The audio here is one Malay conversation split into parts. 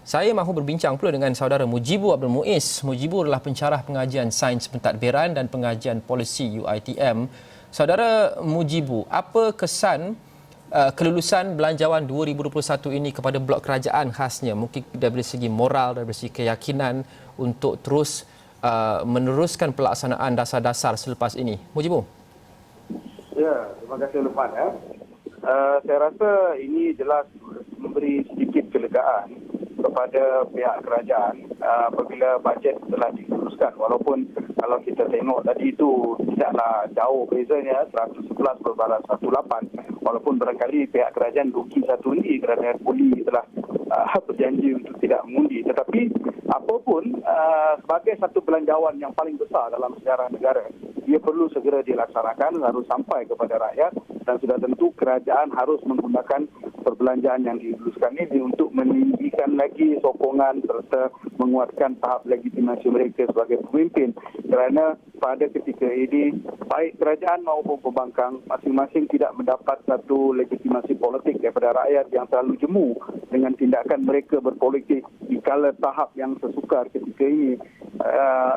Saya mahu berbincang pula dengan saudara Mujibu Abdul Muiz. Mujibu adalah pencarah pengajian sains pentadbiran dan pengajian polisi UiTM. Saudara Mujibu, apa kesan kelulusan belanjawan 2021 ini kepada blok kerajaan khasnya? Mungkin dari segi moral, dari segi keyakinan untuk terus meneruskan pelaksanaan dasar-dasar selepas ini. Mujibu. Ya, terima kasih Lukman. Saya rasa ini jelas memberi sedikit kelegaan kepada pihak kerajaan apabila bajet telah diluluskan, walaupun kalau kita tengok tadi itu tidaklah jauh bezanya 111 berbanding 108, walaupun barangkali pihak kerajaan rugi satu undi kerana poli telah berjanji untuk tidak mengundi, tetapi apapun sebagai satu belanjawan yang paling besar dalam sejarah negara, ia perlu segera dilaksanakan, harus sampai kepada rakyat, dan sudah tentu kerajaan harus menggunakan perbelanjaan yang diluluskan ini untuk meninggikan lagi sokongan serta menguatkan tahap legitimasi mereka sebagai pemimpin, kerana pada ketika ini baik kerajaan maupun pembangkang masing-masing tidak mendapat satu legitimasi politik daripada rakyat yang terlalu jemu dengan tindakan mereka berpolitik di kala tahap yang sesukar ketika ini,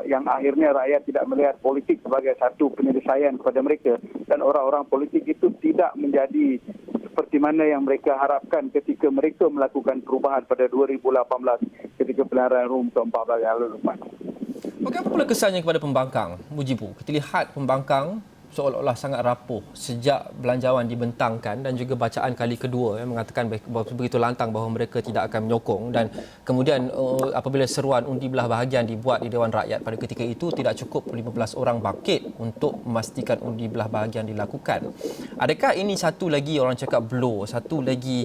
yang akhirnya rakyat tidak melihat politik sebagai satu penyelesaian kepada mereka, dan orang-orang politik itu tidak menjadi seperti mana yang mereka harapkan ketika mereka melakukan perubahan pada 2018 ketika pilihan umum ke-14 yang lalu. Okey, apa pula kesannya kepada pembangkang, Mujibu? Kita lihat pembangkang seolah-olah sangat rapuh sejak belanjawan dibentangkan, dan juga bacaan kali kedua yang mengatakan begitu lantang bahawa mereka tidak akan menyokong, dan kemudian apabila seruan undi belah bahagian dibuat di Dewan Rakyat pada ketika itu, tidak cukup 15 orang bangkit untuk memastikan undi belah bahagian dilakukan. Adakah ini satu lagi orang cakap blow, satu lagi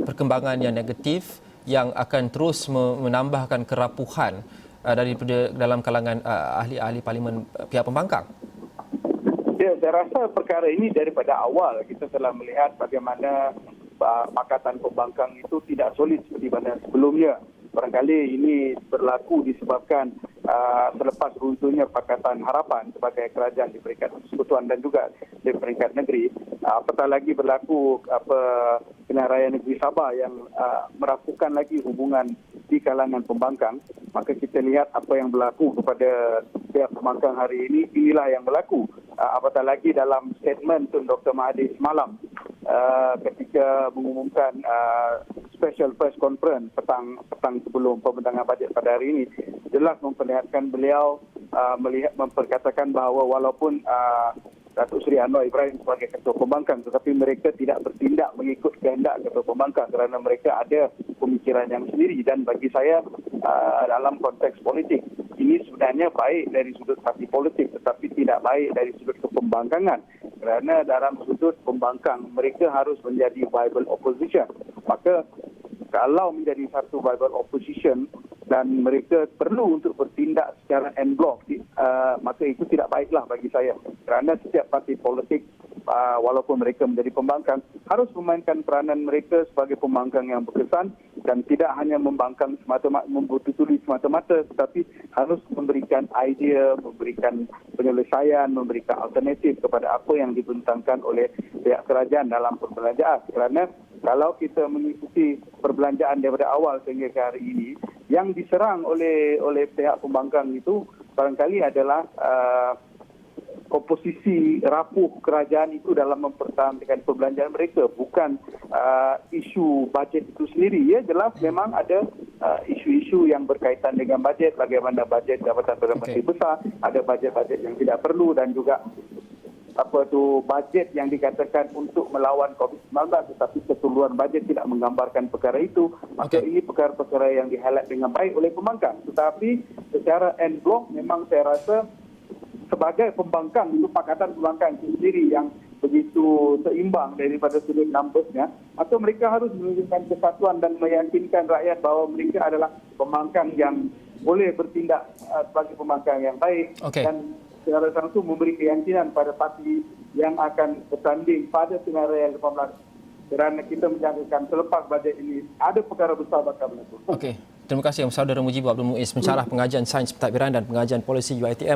perkembangan yang negatif yang akan terus menambahkan kerapuhan daripada dalam kalangan ahli-ahli parlimen pihak pembangkang? Ya, saya rasa perkara ini daripada awal kita telah melihat bagaimana Pakatan Pembangkang itu tidak solid seperti mana sebelumnya. Barangkali ini berlaku disebabkan selepas runtuhnya Pakatan Harapan sebagai kerajaan di peringkat persekutuan dan juga di peringkat negeri, apatah lagi berlaku Pilihan Raya Negeri Sabah yang merapuhkan lagi hubungan di kalangan pembangkang, maka kita lihat apa yang berlaku kepada pihak pembangkang hari ini, inilah yang berlaku. Apatah lagi dalam statement Tun Dr. Mahathir semalam ketika mengumumkan special press conference petang sebelum pembentangan bajet pada hari ini, jelas memperlihatkan beliau memperkatakan bahawa walaupun Datuk Seri Anwar Ibrahim sebagai Ketua Pembangkang, tetapi mereka tidak bertindak mengikut kehendak Ketua Pembangkang kerana mereka ada pemikiran yang sendiri. Dan bagi saya dalam konteks politik, ini sebenarnya baik dari sudut parti politik tetapi tidak baik dari sudut kepembangkangan, kerana dalam sudut pembangkang mereka harus menjadi viable opposition. Maka kalau menjadi satu viable opposition dan mereka perlu untuk bertindak secara en bloc, maka itu tidak baiklah bagi saya, kerana setiap parti politik walaupun mereka menjadi pembangkang harus memainkan peranan mereka sebagai pembangkang yang berkesan, dan tidak hanya membangkang semata-mata, membututuli semata-mata, tetapi harus memberikan idea, memberikan penyelesaian, memberikan alternatif kepada apa yang dibentangkan oleh pihak kerajaan dalam perbelanjaan. Kerana kalau kita mengikuti perbelanjaan daripada awal sehingga ke hari ini, yang diserang oleh pihak pembangkang itu barangkali adalah komposisi rapuh kerajaan itu dalam mempertahankan perbelanjaan mereka, bukan isu bajet itu sendiri. Ya, jelas memang ada isu-isu yang berkaitan dengan bajet, bagaimana bajet Jabatan Perdana Menteri besar, ada bajet-bajet yang tidak perlu, dan juga bajet yang dikatakan untuk melawan COVID-19, tetapi keseluruhan bajet tidak menggambarkan perkara itu. Maka ini perkara-perkara yang di-highlight dengan baik oleh pembangkang. Tetapi secara en bloc memang saya rasa sebagai pembangkang itu Pakatan Pembangkang sendiri yang begitu seimbang daripada sudut numbers-nya, atau mereka harus menunjukkan kesatuan dan meyakinkan rakyat bahawa mereka adalah pembangkang yang boleh bertindak sebagai pembangkang yang baik, dan secara langsung memberi keyakinan pada parti yang akan bertanding pada pilihan raya 18, kerana kita menjangkakan selepas bajet ini ada perkara besar bakal berlaku. Okey, terima kasih saudara Mujibu Abdul Muiz, pencarah pengajian sains pentadbiran dan pengajian polisi UiTM.